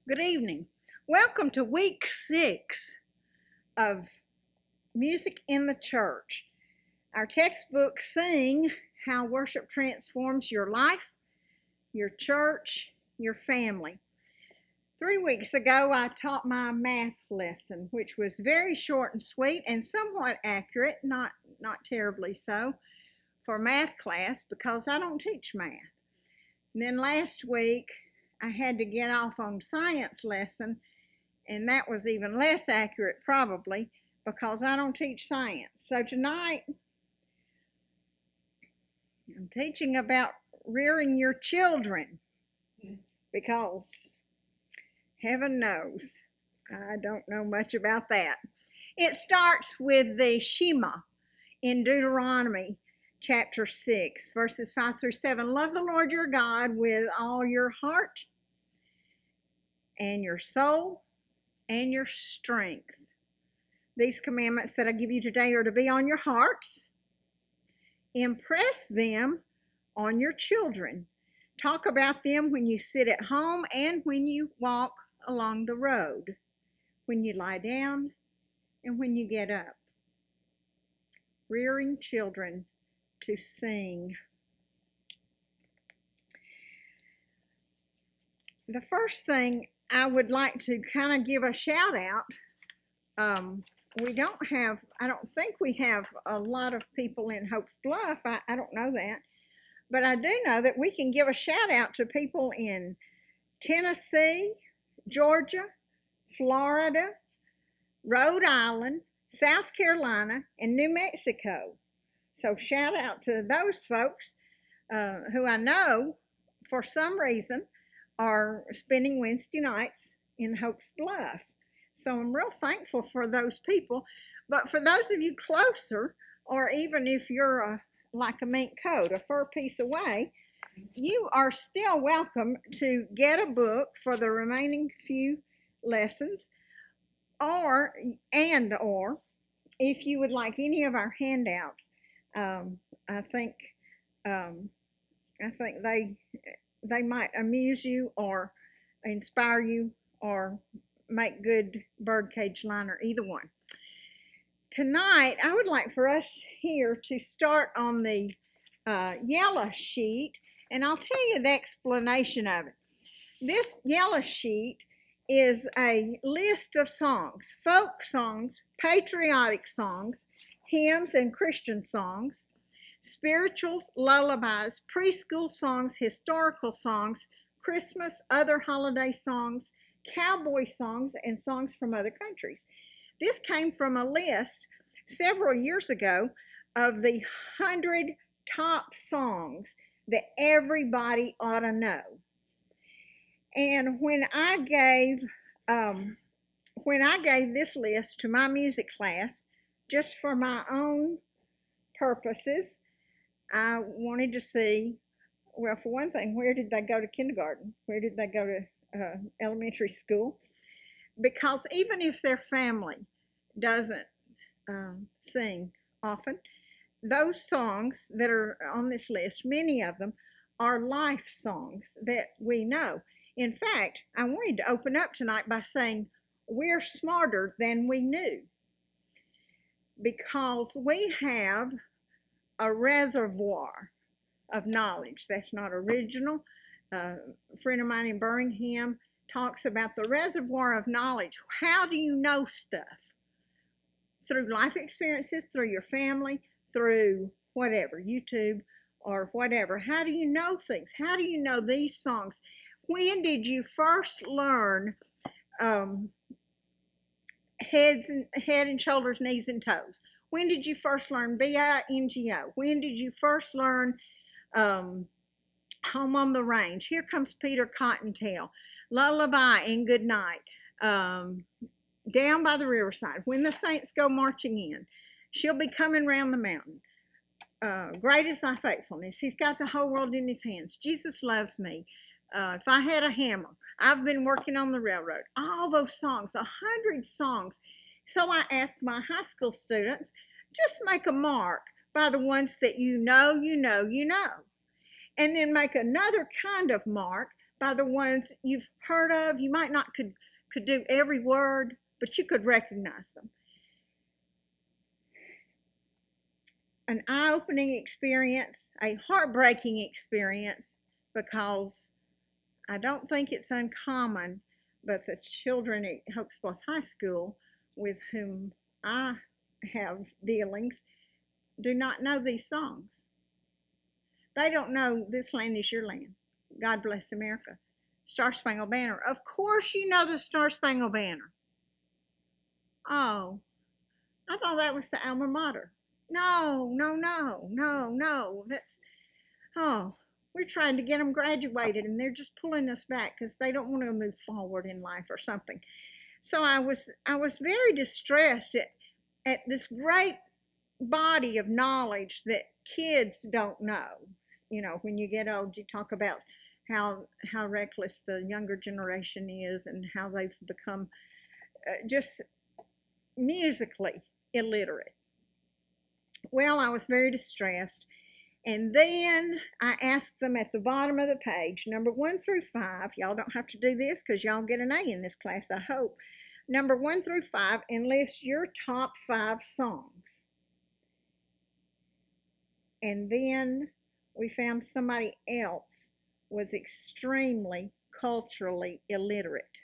Good evening. Welcome to week 6 of Music in the Church. Our textbooks sing how worship transforms your life, your church, your family. 3 weeks ago, I taught my math lesson, which was very short and sweet and somewhat accurate, not terribly so, for math class because I don't teach math. And then last week, I had to get off on science lesson, and that was even less accurate probably because I don't teach science. So tonight, I'm teaching about rearing your children because heaven knows I don't know much about that. It starts with the Shema in Deuteronomy chapter 6, verses 5 through 7. Love the Lord your God with all your heart and your soul and your strength. These commandments that I give you today are to be on your hearts. Impress them on your children. Talk about them when you sit at home and when you walk along the road, when you lie down and when you get up. Rearing children to sing. The first thing I would like to kind of give a shout out. I don't think we have a lot of people in Hopes Bluff. I don't know that. But I do know that we can give a shout out to people in Tennessee, Georgia, Florida, Rhode Island, South Carolina, and New Mexico. So shout out to those folks who I know for some reason are spending Wednesday nights in Hopes Bluff. So I'm real thankful for those people. But for those of you closer, or even if you're like a mink coat, a fur piece away, you are still welcome to get a book for the remaining few lessons, or if you would like any of our handouts. I think they might amuse you or inspire you or make good birdcage liner, either one. Tonight, I would like for us here to start on the yellow sheet, and I'll tell you the explanation of it. This yellow sheet is a list of songs, folk songs, patriotic songs, hymns and Christian songs, spirituals, lullabies, preschool songs, historical songs, Christmas, other holiday songs, cowboy songs, and songs from other countries. This came from a list several years ago of the 100 top songs that everybody ought to know. And when I gave this list to my music class, just for my own purposes, I wanted to see, well, for one thing, where did they go to kindergarten? Where did they go to elementary school? Because even if their family doesn't sing often, those songs that are on this list, many of them are life songs that we know. In fact, I wanted to open up tonight by saying we're smarter than we knew, because we have a reservoir of knowledge. That's not original. A friend of mine in Birmingham talks about the reservoir of knowledge. How do you know stuff? Through life experiences, through your family, through whatever, YouTube or whatever. How do you know things? How do you know these songs? When did you first learn head and shoulders, knees and toes? When did you first learn B-I-N-G-O? When did you first learn Home on the Range? Here Comes Peter Cottontail, Lullaby and Good Night, Down by the Riverside, When the Saints Go Marching In, She'll Be Coming Round the Mountain, Great Is Thy Faithfulness, He's Got the Whole World in His Hands, Jesus Loves Me, If I Had a Hammer, I've Been Working on the Railroad. All those songs, 100 songs. So I asked my high school students, just make a mark by the ones that you know. And then make another kind of mark by the ones you've heard of. You might not could do every word, but you could recognize them. An eye-opening experience, a heartbreaking experience, because I don't think it's uncommon, but the children at Hokesworth High School with whom I have dealings do not know these songs. They don't know This Land Is Your Land, God Bless America, Star Spangled Banner. Of course you know the Star Spangled Banner. Oh, I thought that was the alma mater. No, no, no, no, no. We're trying to get them graduated and they're just pulling us back because they don't want to move forward in life or something. So I was very distressed at this great body of knowledge that kids don't know. You know, when you get old, you talk about how reckless the younger generation is and how they've become just musically illiterate. Well, I was very distressed. And then I asked them at the bottom of the page, number 1 through 5. Y'all don't have to do this because y'all get an A in this class, I hope. Number 1 through 5, enlist your top 5 songs. And then we found somebody else was extremely culturally illiterate.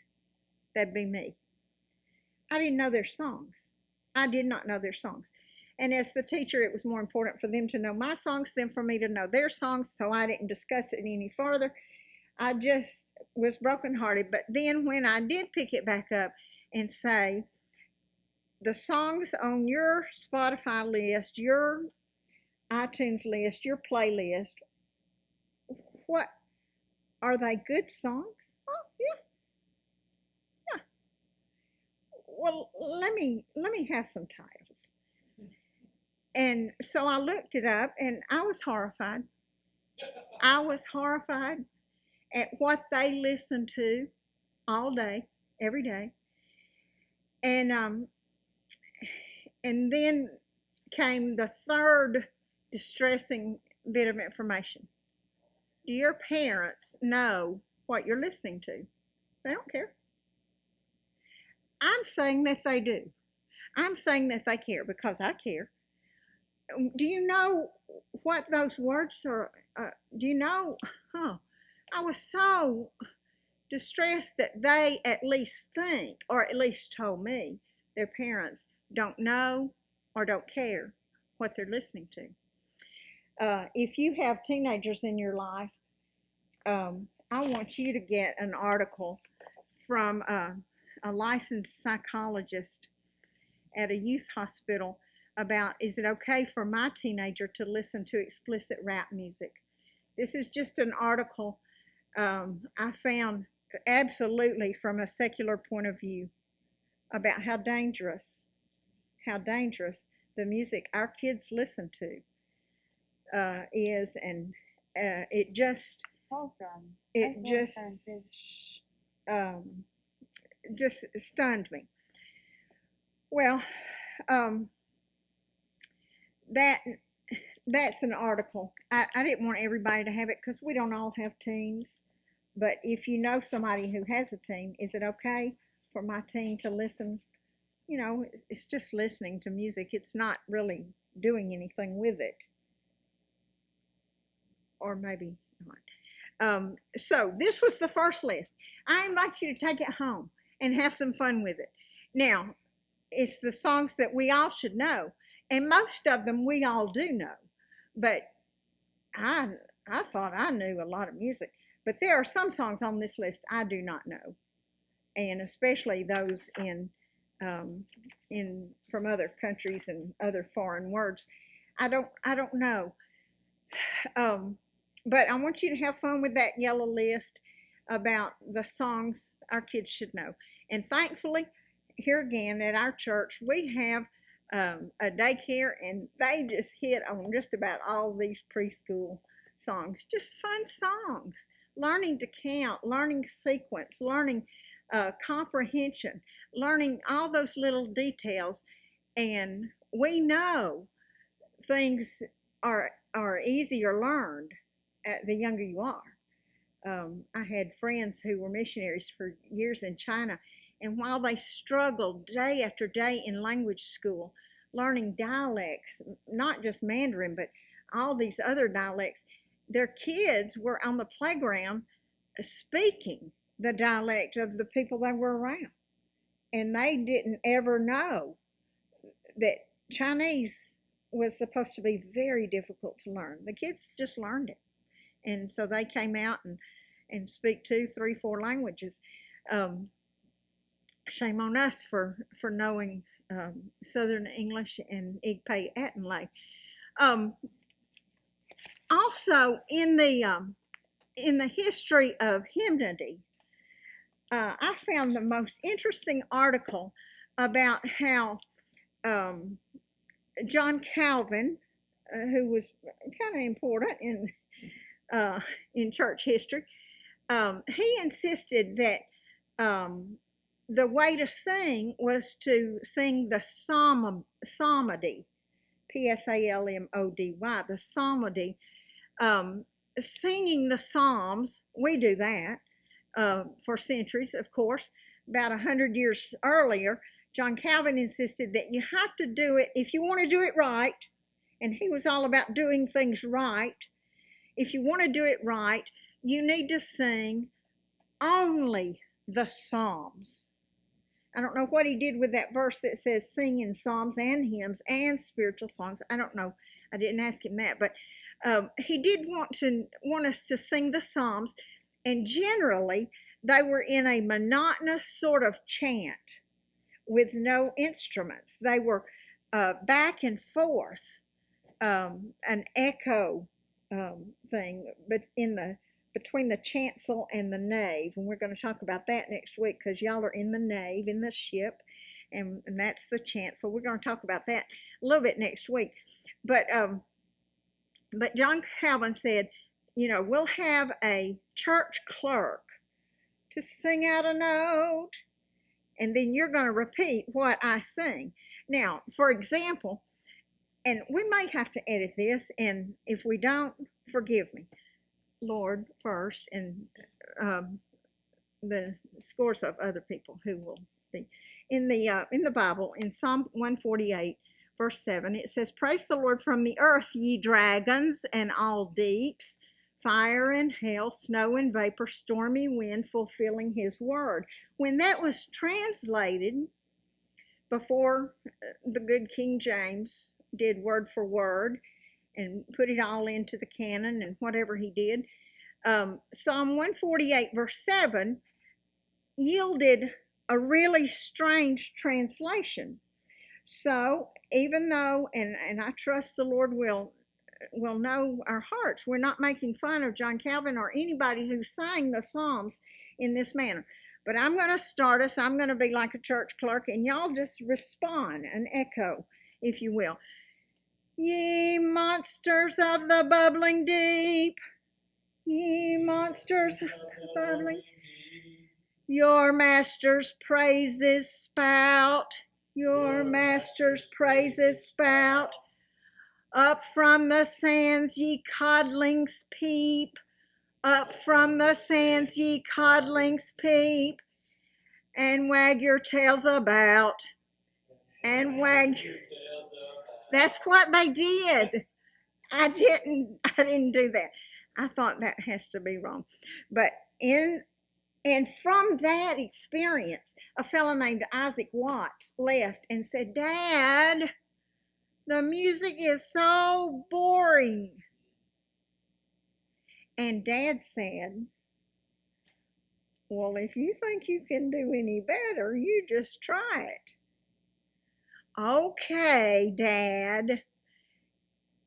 That'd be me. I didn't know their songs. I did not know their songs. And as the teacher, it was more important for them to know my songs than for me to know their songs, so I didn't discuss it any further. I just was brokenhearted. But then when I did pick it back up and say, the songs on your Spotify list, your iTunes list, your playlist, what are they good songs? Oh, yeah. Yeah. Well, let me have some titles. And so I looked it up and I was horrified. I was horrified at what they listened to all day, every day. And then came the third distressing bit of information. Do your parents know what you're listening to? They don't care. I'm saying that they do. I'm saying that they care because I care. Do you know what those words are? Do you know? I was so distressed that they at least think, or at least told me, their parents don't know or don't care what they're listening to. If you have teenagers in your life, I want you to get an article from a licensed psychologist at a youth hospital about, is it okay for my teenager to listen to explicit rap music? This is just an article I found absolutely from a secular point of view about how dangerous the music our kids listen to is, and it just stunned me. Well, that's an article. I didn't want everybody to have it because we don't all have teens. But if you know somebody who has a teen, is it okay for my teen to listen? You know, it's just listening to music. It's not really doing anything with it. Or maybe not. So this was the first list. I invite you to take it home and have some fun with it. Now, it's the songs that we all should know. And most of them we all do know. But I thought I knew a lot of music. But there are some songs on this list I do not know. And especially those in from other countries and other foreign words. I don't know. But I want you to have fun with that yellow list about the songs our kids should know. And thankfully, here again at our church, we have a daycare, and they just hit on just about all these preschool songs. Just fun songs. Learning to count, learning sequence, learning comprehension, learning all those little details. And we know things are easier learned the younger you are. I had friends who were missionaries for years in China, and while they struggled day after day in language school, learning dialects, not just Mandarin, but all these other dialects, their kids were on the playground speaking the dialect of the people they were around. And they didn't ever know that Chinese was supposed to be very difficult to learn. The kids just learned it. And so they came out and speak 2, 3, 4 languages. Shame on us for knowing Southern English and Igpay Atenlay. Also, in the history of hymnody, I found the most interesting article about how John Calvin, who was kind of important in church history, he insisted that the way to sing was to sing the psalmody, Psalmody, the psalmody, singing the Psalms. We do that for centuries, of course. About 100 years earlier, John Calvin insisted that you have to do it, if you want to do it right, and he was all about doing things right. If you want to do it right, you need to sing only the Psalms. I don't know what he did with that verse that says sing in psalms and hymns and spiritual songs. I don't know. I didn't ask him that, but he did want us to sing the Psalms, and generally they were in a monotonous sort of chant with no instruments. They were back and forth, an echo thing, but between the chancel and the nave, and we're going to talk about that next week because y'all are in the nave, in the ship, and that's the chancel. We're going to talk about that a little bit next week. But John Calvin said, we'll have a church clerk to sing out a note, and then you're going to repeat what I sing. Now, for example, and we may have to edit this, and if we don't, forgive me, Lord, first, and the scores of other people who will be in the Bible. In Psalm 148, verse 7, it says, "Praise the Lord from the earth, ye dragons and all deeps, fire and hail, snow and vapor, stormy wind, fulfilling his word." When that was translated before the good King James did word for word and put it all into the canon and whatever he did, Psalm 148 verse 7 yielded a really strange translation. So even though, and I trust the Lord will know our hearts, we're not making fun of John Calvin or anybody who sang the Psalms in this manner. But I'm going to start us. I'm going to be like a church clerk, and y'all just respond, an echo, if you will. Ye monsters of the bubbling deep, ye monsters of the bubbling, your master's praises spout, your master's praises spout. Up from the sands ye codlings peep, up from the sands ye codlings peep, and wag your tails about, and wag. That's what they did. I didn't do that. I thought that has to be wrong. But and from that experience, a fellow named Isaac Watts left and said, "Dad, the music is so boring." And Dad said, "Well, if you think you can do any better, you just try it." "Okay, Dad."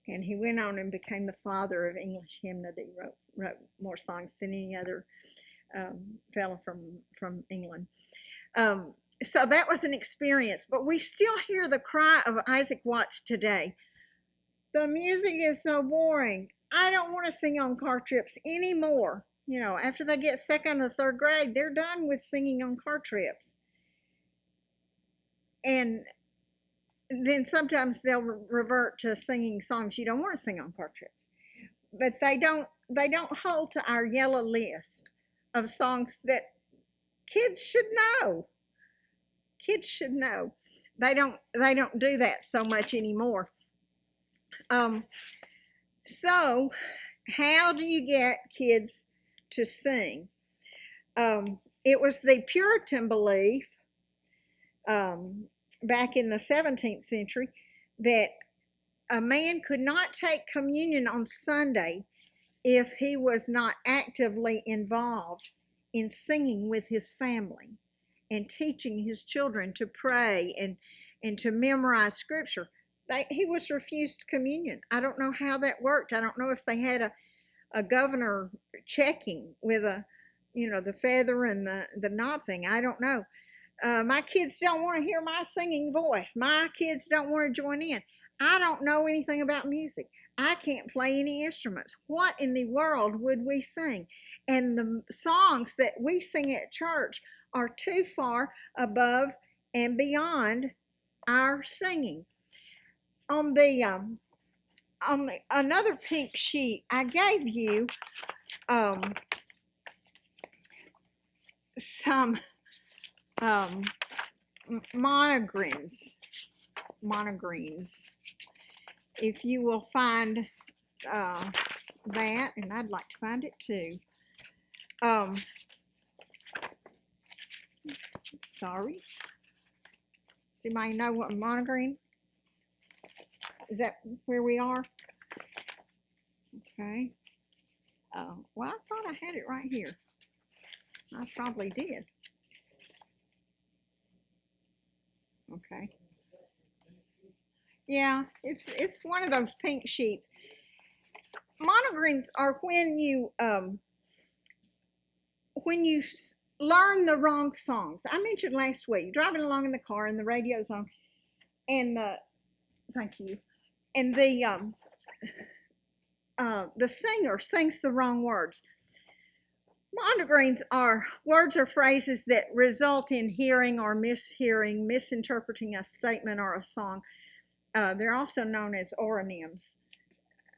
And he went on and became the father of English hymnody, wrote more songs than any other fellow from England. So that was an experience, but we still hear the cry of Isaac Watts today. The music is so boring. I don't want to sing on car trips anymore. After they get second or third grade, they're done with singing on car trips. And then sometimes they'll revert to singing songs you don't want to sing on car trips. But they don't they don't hold to our yellow list of songs that kids should know. Kids should know. They don't do that so much anymore. Um, so how do you get kids to sing? It was the Puritan belief back in the 17th century that a man could not take communion on Sunday if he was not actively involved in singing with his family and teaching his children to pray and to memorize scripture. He was refused communion. I don't know how that worked. I don't know if they had a governor checking with the feather and the knob thing. I don't know. My kids don't want to hear my singing voice. My kids don't want to join in. I don't know anything about music. I can't play any instruments. What in the world would we sing? And the songs that we sing at church are too far above and beyond our singing. On the another pink sheet, I gave you some monogreens. If you will find that, and I'd like to find it too. Sorry. Does anybody know what monogreen? Is that where we are? Okay. Well, I thought I had it right here. I probably did. Okay. Yeah, it's one of those pink sheets. Monogreens are when you learn the wrong songs. I mentioned last week, driving along in the car and the radio's on, and thank you, and the singer sings the wrong words. Monogreens are words or phrases that result in hearing or mishearing, misinterpreting a statement or a song. They're also known as oronyms,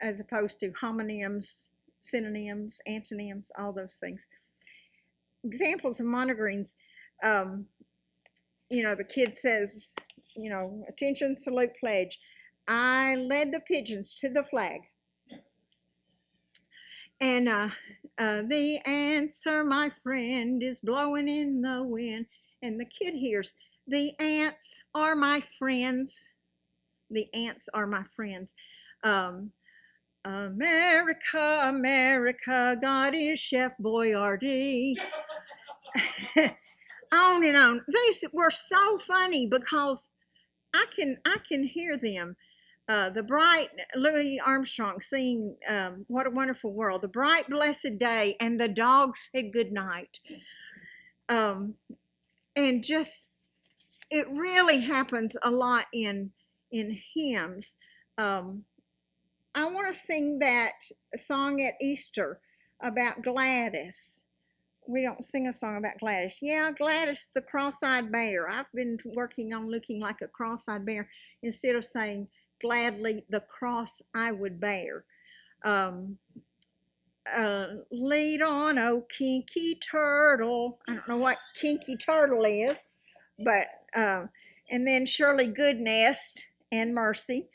as opposed to homonyms, synonyms, antonyms, all those things. Examples of monogreens, the kid says, attention, salute, pledge. I led the pigeons to the flag. And the answer, my friend, is blowing in the wind. And the kid hears, the ants are my friends. The ants are my friends. America, America, God is Chef Boyardee. On and on. These were so funny because I can hear them. The bright Louis Armstrong singing What a Wonderful World, the bright blessed day, and the dog said good night. And just, it really happens a lot in hymns. I want to sing that song at Easter about Gladys. We don't sing a song about Gladys. Yeah, Gladys the cross-eyed bear. I've been working on looking like a cross-eyed bear instead of saying gladly the cross I would bear. Lead on, oh kinky turtle. I don't know what kinky turtle is, but and then surely goodness and mercy.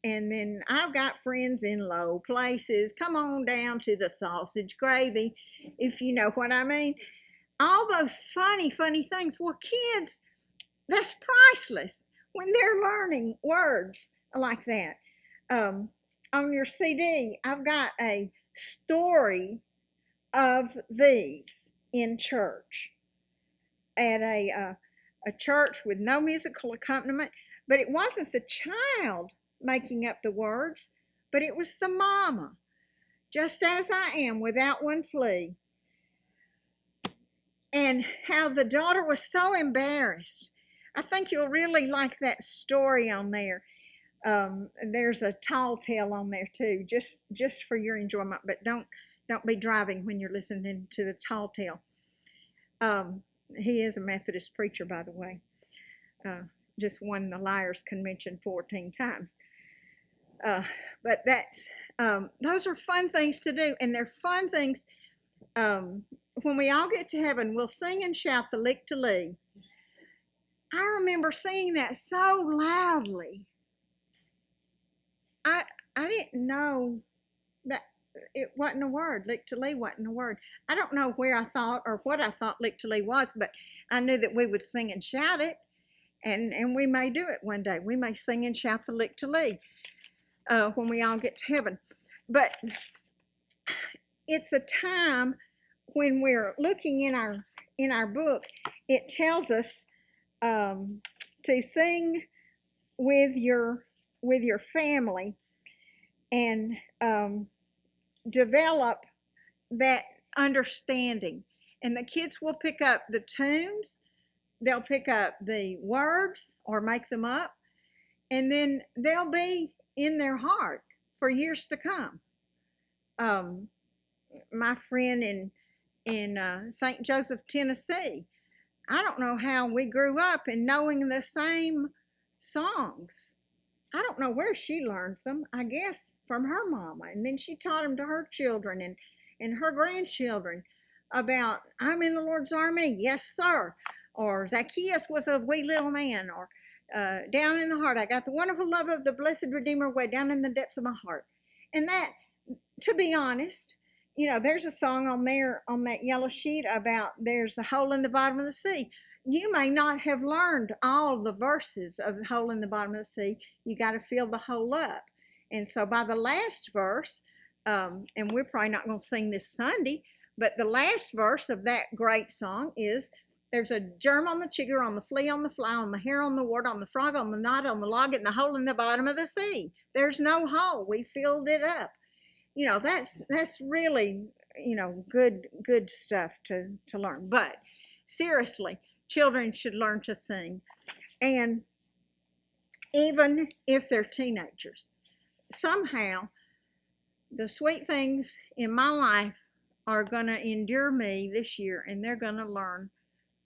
And then I've got friends in low places. Come on down to the sausage gravy, if you know what I mean. All those funny things. Well, kids, that's priceless when they're learning words like that. On your CD, I've got a story of these in church at a church with no musical accompaniment, but it wasn't the child making up the words, but it was the mama. Just as I am, without one plea. And how the daughter was so embarrassed. I think you'll really like that story on there. There's a tall tale on there too, just for your enjoyment. But don't be driving when you're listening to the tall tale. He is a Methodist preacher, by the way. Just won the Liars Convention 14 times. But those are fun things to do, and they're fun things. When we all get to heaven, we'll sing and shout the Lick to Lee. I remember singing that so loudly. I didn't know that it wasn't a word. Lick to Lee wasn't a word. I don't know where I thought or what I thought Lick to Lee was, but I knew that we would sing and shout it, and we may do it one day. We may sing and shout the Lick to Lee when we all get to heaven. But it's a time when we're looking in our book. It tells us to sing with your family and develop that understanding. And the kids will pick up the tunes, they'll pick up the words or make them up, and then they'll be in their heart for years to come. My friend in St. Joseph, Tennessee, I don't know how we grew up in knowing the same songs. I don't know where she learned them. I guess from her mama, and then she taught them to her children and her grandchildren about I'm in the Lord's army, yes sir, or Zacchaeus was a wee little man, or down in the heart I got the wonderful love of the blessed Redeemer way down in the depths of my heart. And that, to be honest, there's a song on there on that yellow sheet about there's a hole in the bottom of the sea. You may not have learned all the verses of the hole in the bottom of the sea. You got to fill the hole up. And so by the last verse, and we're probably not going to sing this Sunday, but the last verse of that great song is, there's a germ on the chigger, on the flea, on the fly, on the hair, on the wart, on the frog, on the knot, on the log, and the hole in the bottom of the sea. There's no hole. We filled it up. That's really, good stuff to learn. But seriously, children should learn to sing. And even if they're teenagers, somehow the sweet things in my life are going to endure me this year, and they're going to learn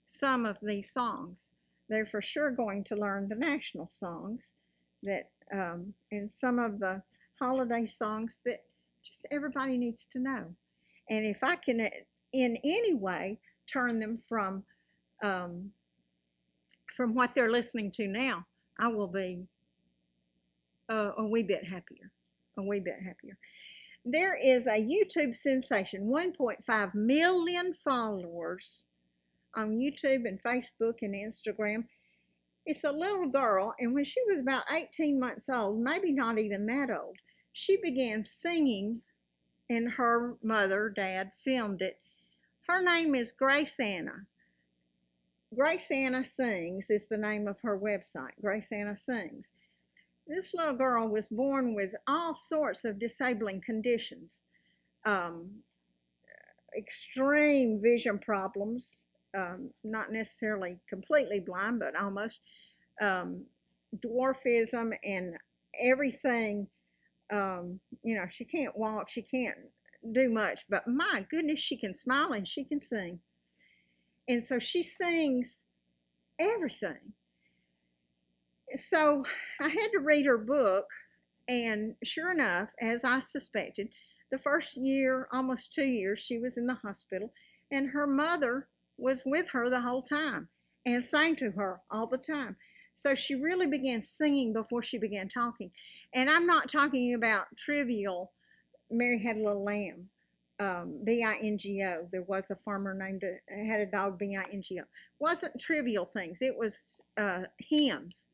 some of these songs. They're for sure going to learn the national songs that and some of the holiday songs that just everybody needs to know. And if I can in any way turn them from what they're listening to now, I will be a wee bit happier. There is a YouTube sensation, 1.5 million followers on YouTube and Facebook and Instagram. It's a little girl, and when she was about 18 months old, maybe not even that old, she began singing, and her mother, dad, filmed it. Her name is Grace Anna. Grace Anna Sings is the name of her website, Grace Anna Sings. This little girl was born with all sorts of disabling conditions, extreme vision problems, not necessarily completely blind, but almost, dwarfism and everything. She can't walk, she can't do much, but my goodness, she can smile and she can sing. And so she sings everything. So I had to read her book, and sure enough, as I suspected, the first year, almost 2 years, she was in the hospital, and her mother was with her the whole time and sang to her all the time. So she really began singing before she began talking. And I'm not talking about trivial, Mary Had a Little Lamb, B-I-N-G-O. There was a farmer had a dog, B-I-N-G-O. Wasn't trivial things. It was hymns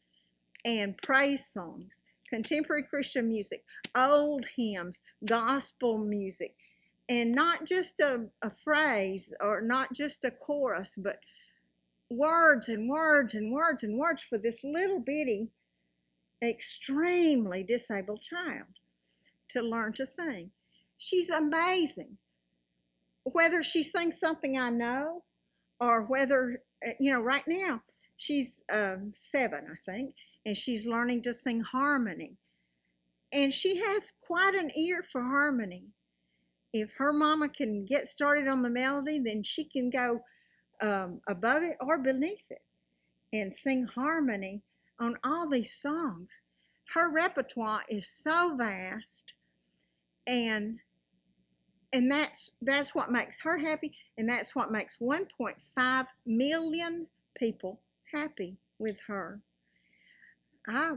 and praise songs, contemporary Christian music, old hymns, gospel music, and not just a phrase or not just a chorus, but words and words and words and words for this little bitty, extremely disabled child to learn to sing. She's amazing. Whether she sings something I know or whether, right now she's 7, I think, and she's learning to sing harmony. And she has quite an ear for harmony. If her mama can get started on the melody, then she can go above it or beneath it and sing harmony on all these songs. Her repertoire is so vast, and that's what makes her happy, and that's what makes 1.5 million people happy with her. I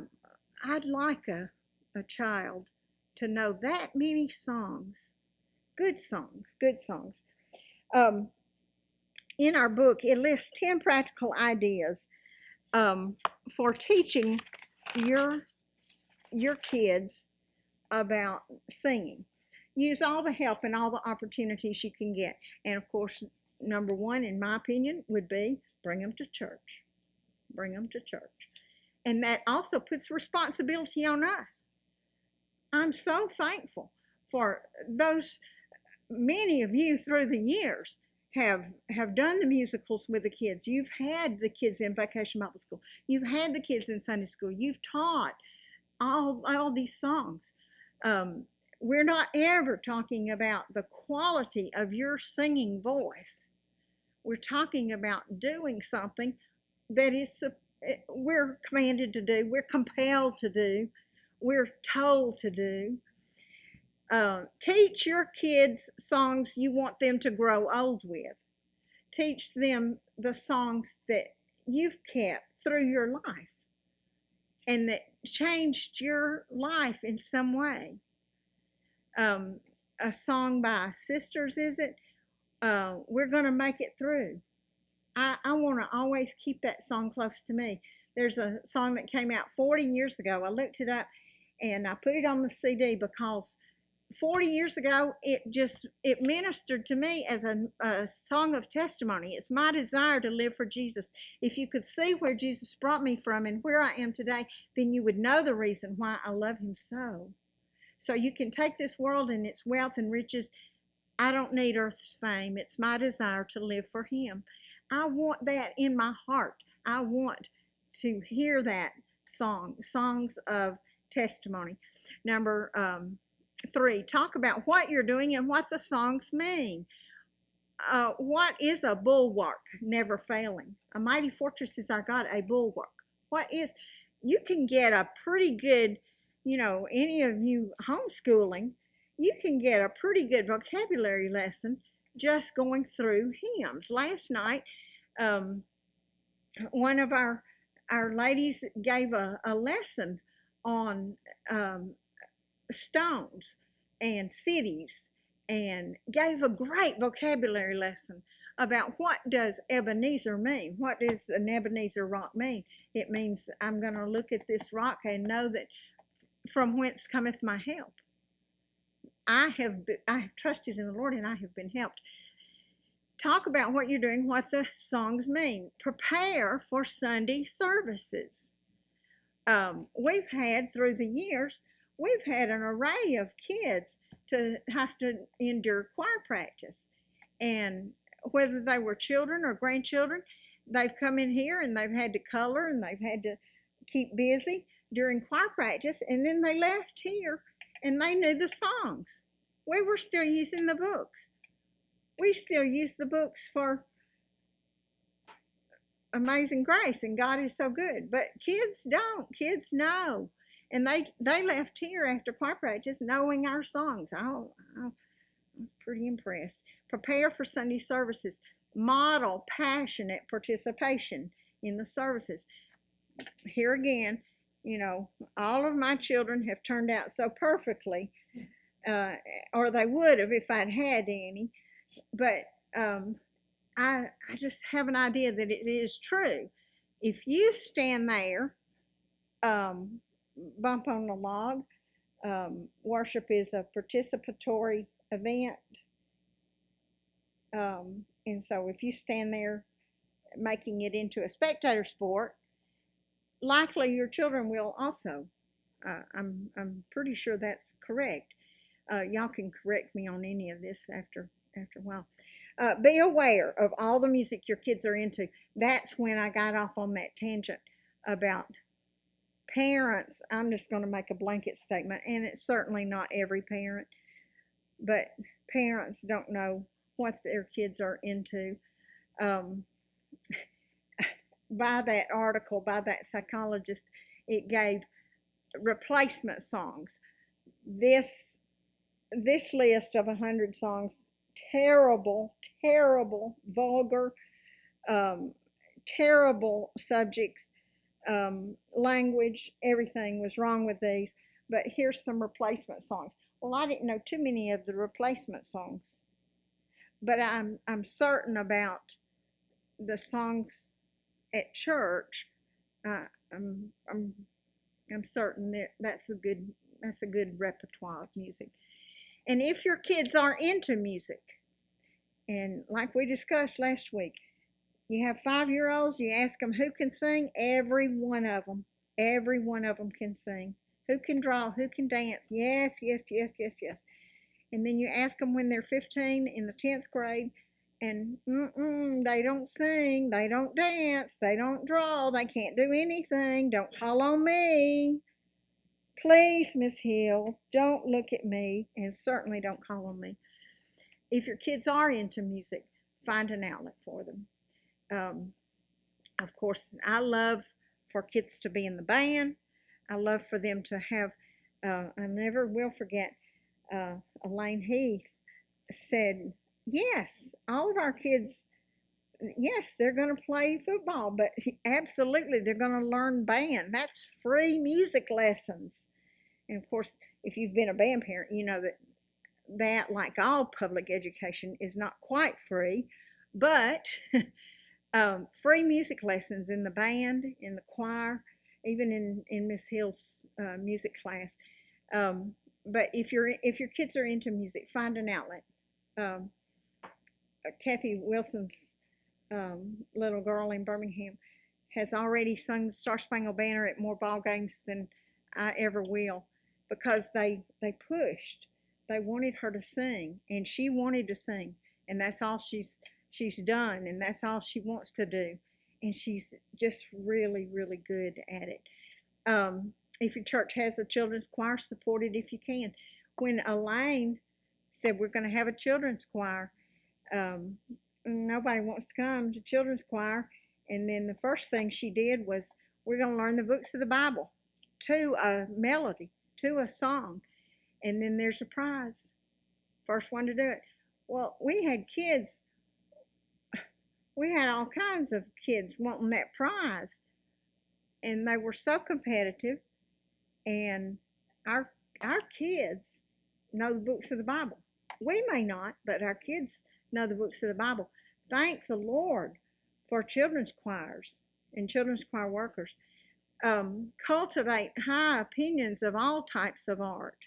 I'd like a child to know that many songs, good songs, good songs. Um, in our book, it lists 10 practical ideas for teaching your kids about singing. Use all the help and all the opportunities you can get. And of course, number one, in my opinion, would be bring them to church. Bring them to church. And that also puts responsibility on us. I'm so thankful for those, many of you through the years have done the musicals with the kids. You've had the kids in Vacation Bible School. You've had the kids in Sunday school. You've taught all these songs. We're not ever talking about the quality of your singing voice. We're talking about doing something that is we're commanded to do, we're compelled to do, we're told to do. Teach your kids songs you want them to grow old with. Teach them the songs that you've kept through your life and that changed your life in some way. A song by Sisters, is it? We're going to make it through. I want to always keep that song close to me. There's a song that came out 40 years ago. I looked it up and I put it on the CD because 40 years ago, it ministered to me as a song of testimony. It's my desire to live for Jesus. If you could see where Jesus brought me from and where I am today, then you would know the reason why I love him so. So you can take this world and its wealth and riches. I don't need earth's fame. It's my desire to live for him. I want that in my heart. I want to hear that song, songs of testimony. Number 3, talk about what you're doing and what the songs mean. What is a bulwark never failing? A mighty fortress is our God, a bulwark. What is, you can get a pretty good, any of you homeschooling, you can get a pretty good vocabulary lesson just going through hymns. Last night, one of our ladies gave a lesson on stones and cities and gave a great vocabulary lesson about what does Ebenezer mean. What does an Ebenezer rock mean? It means I'm going to look at this rock and know that from whence cometh my help. I have trusted in the Lord and I have been helped. Talk about what you're doing, what the songs mean. Prepare for Sunday services. We've had through the years, we've had an array of kids to have to endure choir practice. And whether they were children or grandchildren, they've come in here and they've had to color and they've had to keep busy during choir practice. And then they left here and they knew the songs. We were still using the books. We still use the books for Amazing Grace and God is so good. But kids don't. Kids know. And they left here after choir practice knowing our songs. I'm pretty impressed. Prepare for Sunday services. Model passionate participation in the services. Here again, all of my children have turned out so perfectly, or they would have if I'd had any. But I just have an idea that it is true. If you stand there, bump on the log, worship is a participatory event. And so if you stand there making it into a spectator sport, likely your children will also. I'm pretty sure that's correct. Y'all can correct me on any of this after a while. Be aware of all the music your kids are into. That's when I got off on that tangent about parents. I'm just going to make a blanket statement, and it's certainly not every parent, but parents don't know what their kids are into. By that article, by that psychologist, it gave replacement songs. This this list of 100 songs, terrible, terrible, vulgar, um, terrible subjects, language, everything was wrong with these. But here's some replacement songs. Well, I didn't know too many of the replacement songs, but I'm certain about the songs at church. Uh, I'm I'm I'm certain that that's a good repertoire of music. And if your kids are into music, and like we discussed last week, you have 5 year olds, you ask them who can sing, every one of them can sing. Who can draw, who can dance? Yes, yes, yes, yes, yes. And then you ask them when they're 15 in the 10th grade, and they don't sing, they don't dance, they don't draw, they can't do anything. Don't call on me. Please, Miss Hill, don't look at me, and certainly don't call on me. If your kids are into music, find an outlet for them. Um, of course, I love for kids to be in the band. I love for them to have, I never will forget, Elaine Heath said, yes, all of our kids, yes, they're going to play football, but absolutely they're going to learn band. That's free music lessons. And of course, if you've been a band parent, you know that like all public education is not quite free, but free music lessons in the band, in the choir, even in Miss Hill's music class. But if your kids are into music, find an outlet. Um, Kathy Wilson's little girl in Birmingham has already sung the Star Spangled Banner at more ball games than I ever will, because they pushed. They wanted her to sing, and she wanted to sing, and that's all she's done, and that's all she wants to do, and she's just really, really good at it. If your church has a children's choir, support it if you can. When Elaine said we're going to have a children's choir, um, nobody wants to come to children's choir, and then the first thing she did was, we're going to learn the books of the Bible to a melody, to a song, and then there's a prize. First one to do it. Well, we had all kinds of kids wanting that prize, and they were so competitive. And our kids know the books of the Bible. We may not, but our kids know the books of the Bible. Thank the Lord for children's choirs and children's choir workers. Cultivate high opinions of all types of art.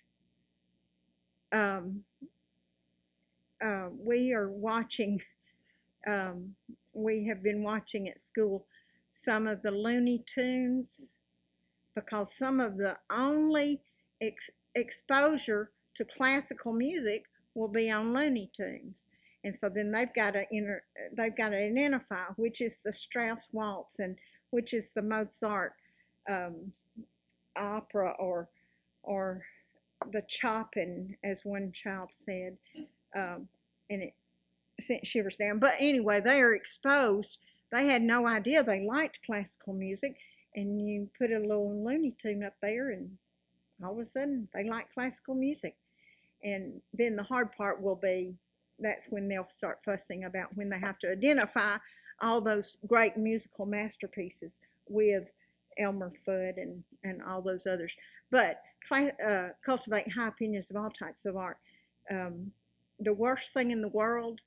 We are watching, we have been watching at school some of the Looney Tunes, because some of the only exposure to classical music will be on Looney Tunes. And so then they've got to identify which is the Strauss waltz and which is the Mozart opera, or the Chopin, as one child said, and it sent shivers down. But anyway, they are exposed. They had no idea they liked classical music, and you put a little Looney Tune up there, and all of a sudden they like classical music. And then the hard part will be, that's when they'll start fussing about when they have to identify all those great musical masterpieces with Elmer Fudd and all those others. But cultivate high opinions of all types of art. The worst thing in the world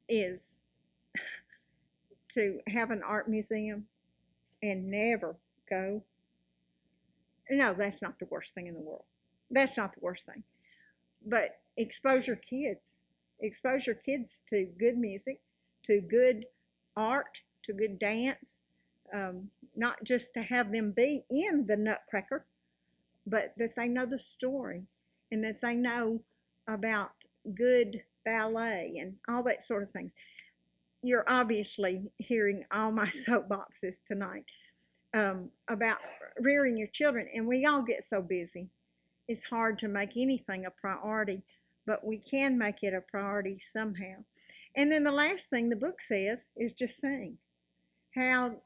is to have an art museum and never go. No, that's not the worst thing in the world. That's not the worst thing. But expose your kids to good music, to good art, to good dance. Not just to have them be in the Nutcracker, but that they know the story, and that they know about good ballet and all that sort of things. You're obviously hearing all my soapboxes tonight about rearing your children, and we all get so busy. It's hard to make anything a priority, but we can make it a priority somehow. And then the last thing the book says is just sing. How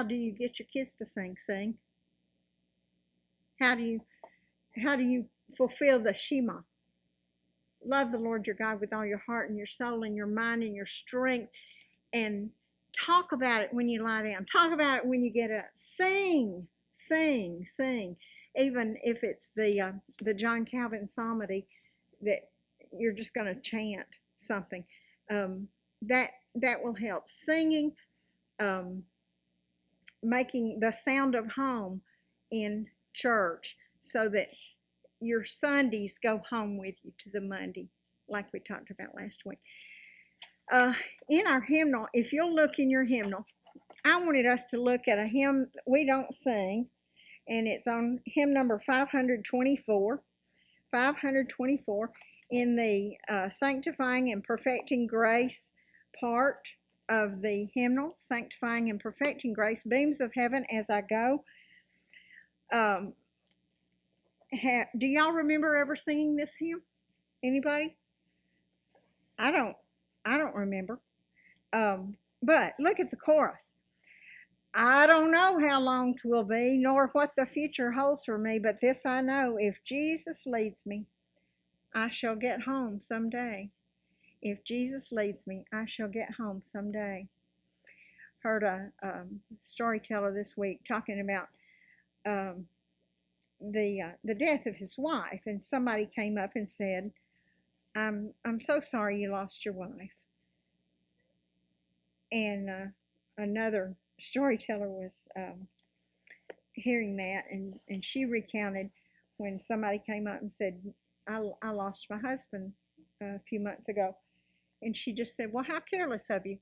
do you get your kids to sing? Sing. How do you fulfill the Shema. Love the Lord your God with all your heart and your soul and your mind and your strength. And talk about it when you lie down. Talk about it when you get up. Sing, sing, sing. Even if it's the John Calvin psalmody that you're just going to chant something, that will help. Singing, making the sound of home in church so that your Sundays go home with you to the Monday, like we talked about last week. In our hymnal, if you'll look in your hymnal, I wanted us to look at a hymn we don't sing, and it's on hymn number 524. 524 in the Sanctifying and Perfecting Grace part of the hymnal, Sanctifying and Perfecting Grace, Beams of Heaven As I Go. Do y'all remember ever singing this hymn? Anybody? I don't remember. But look at the chorus. I don't know how long 'twill be, nor what the future holds for me, but this I know, if Jesus leads me, I shall get home someday. If Jesus leads me, I shall get home someday. Heard a storyteller this week talking about the death of his wife, and somebody came up and said, I'm so sorry you lost your wife. And another storyteller was hearing that, and she recounted when somebody came up and said, I lost my husband a few months ago. And she just said, well, how careless of you.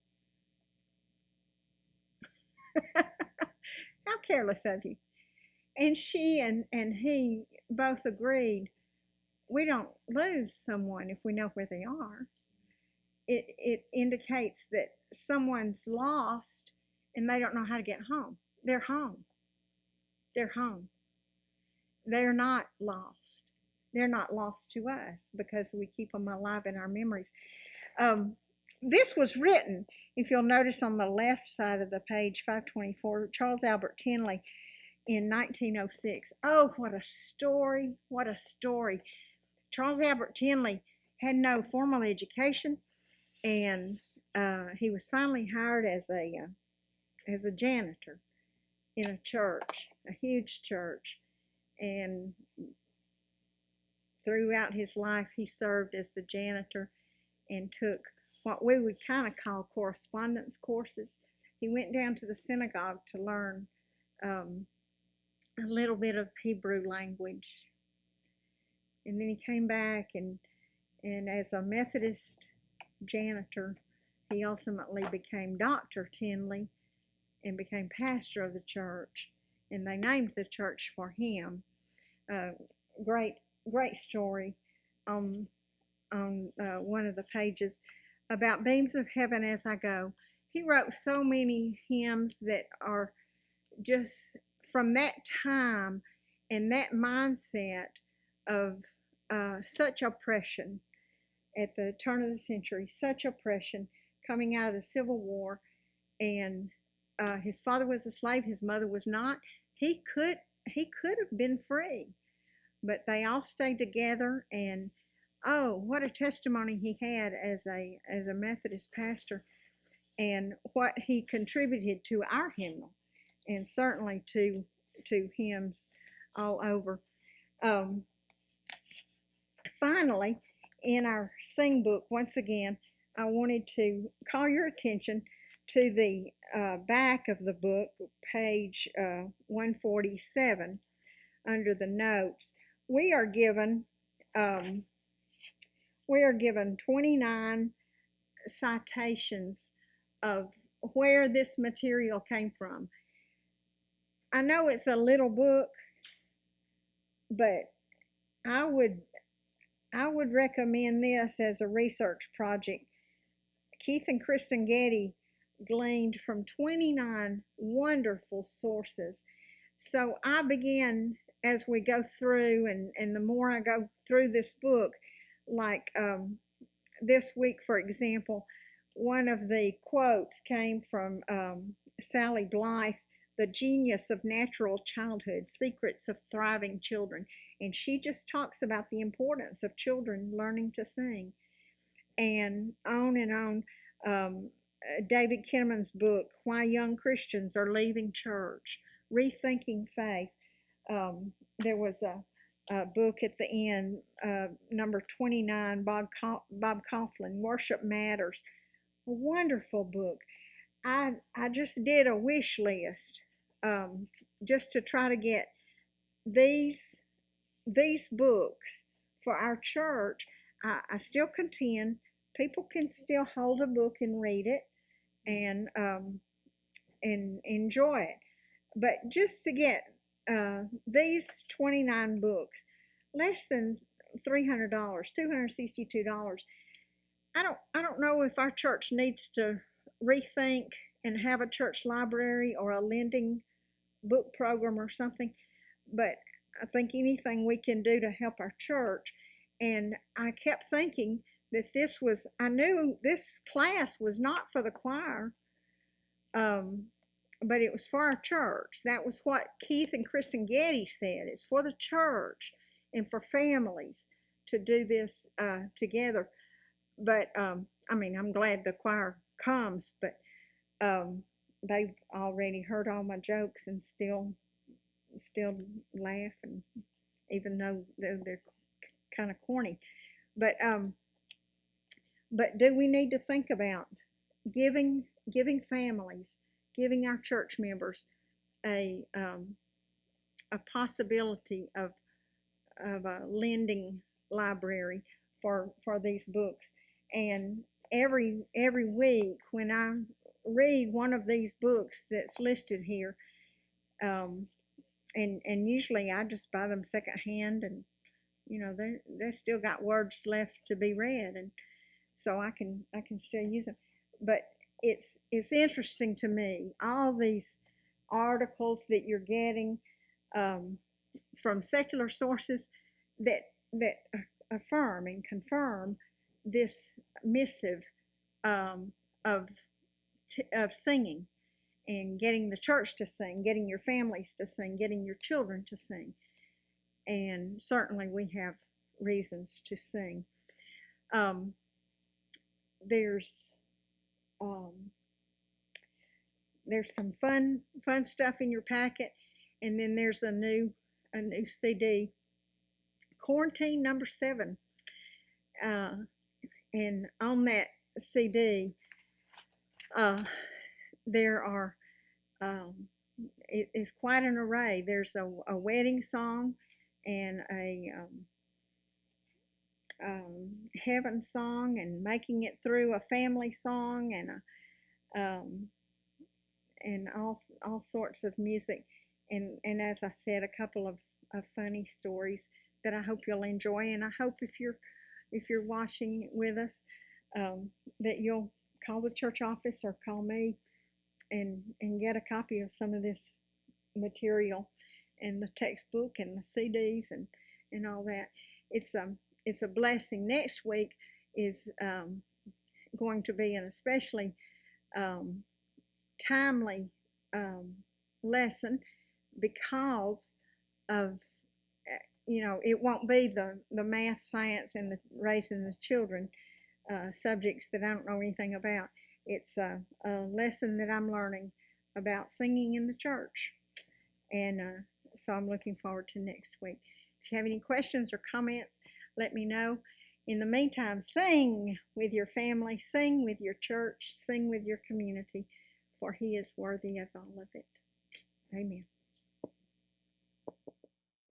How careless of you. And she and he both agreed, we don't lose someone if we know where they are. It indicates that someone's lost and they don't know how to get home. They're home. They're home. They're not lost. They're not lost to us because we keep them alive in our memories. This was written, if you'll notice on the left side of the page, 524, Charles Albert Tindley in 1906. Oh, what a story. What a story. Charles Albert Tindley had no formal education, and he was finally hired as a janitor in a church, a huge church. And throughout his life, he served as the janitor and took what we would kind of call correspondence courses. He went down to the synagogue to learn a little bit of Hebrew language. And then he came back, and as a Methodist janitor, he ultimately became Dr. Tindley and became pastor of the church. And they named the church for him. Great story on one of the pages about Beams of Heaven As I Go. He wrote so many hymns that are just from that time and that mindset of such oppression at the turn of the century, such oppression coming out of the Civil War. And his father was a slave, his mother was not. He could have been free, but they all stayed together. And oh, what a testimony he had as a Methodist pastor, and what he contributed to our hymnal, and certainly to hymns all over. Finally, in our sing book, once again, I wanted to call your attention to the back of the book, page 147, under the notes. We are given 29 citations of where this material came from. I know it's a little book, but I would recommend this as a research project. Keith and Kristen Getty gleaned from 29 wonderful sources. So I begin, as we go through, and the more I go through this book, like this week, for example, one of the quotes came from Sally Blythe, The Genius of Natural Childhood, Secrets of Thriving Children. and she just talks about the importance of children learning to sing, and on and on. David Kinnaman's book, Why Young Christians Are Leaving Church, Rethinking Faith. There was a book at the end, number 29, Bob Kauflin, Worship Matters. A wonderful book. I just did a wish list, just to try to get these books for our church. I still contend people can still hold a book and read it and enjoy it, but just to get these 29 books, less than $300, $262. I don't know if our church needs to rethink and have a church library or a lending book program or something, but I think anything we can do to help our church. And I kept thinking that I knew this class was not for the choir, but it was for our church. That was what Keith and Kristen Getty said. It's for the church and for families to do this together. But I mean, I'm glad the choir comes, but they've already heard all my jokes and still laugh, and even though they're kind of corny. But do we need to think about giving families, giving our church members a possibility of a lending library for these books? And every week when I read one of these books that's listed here, and usually I just buy them secondhand, and you know they still got words left to be read, and so I can still use them. But it's interesting to me, all these articles that you're getting from secular sources that affirm and confirm this missive of singing, and getting the church to sing, getting your families to sing, getting your children to sing. And certainly we have reasons to sing. There's some fun stuff in your packet, and then there's a new CD, Quarantine Number 7, and on that CD there are it's quite an array. There's a wedding song, and a heaven song, and making it through, a family song, and all sorts of music, and as I said, a couple of funny stories that I hope you'll enjoy. And I hope if you're watching with us, that you'll call the church office or call me and get a copy of some of this material, and the textbook and the CDs and all that. It's a blessing. Next week is going to be an especially timely lesson, because of it won't be the math, science, and the raising the children subjects that I don't know anything about. It's a lesson that I'm learning about singing in the church, and so I'm looking forward to next week. If you have any questions or comments, let me know. In the meantime, sing with your family, sing with your church, sing with your community, for He is worthy of all of it. Amen.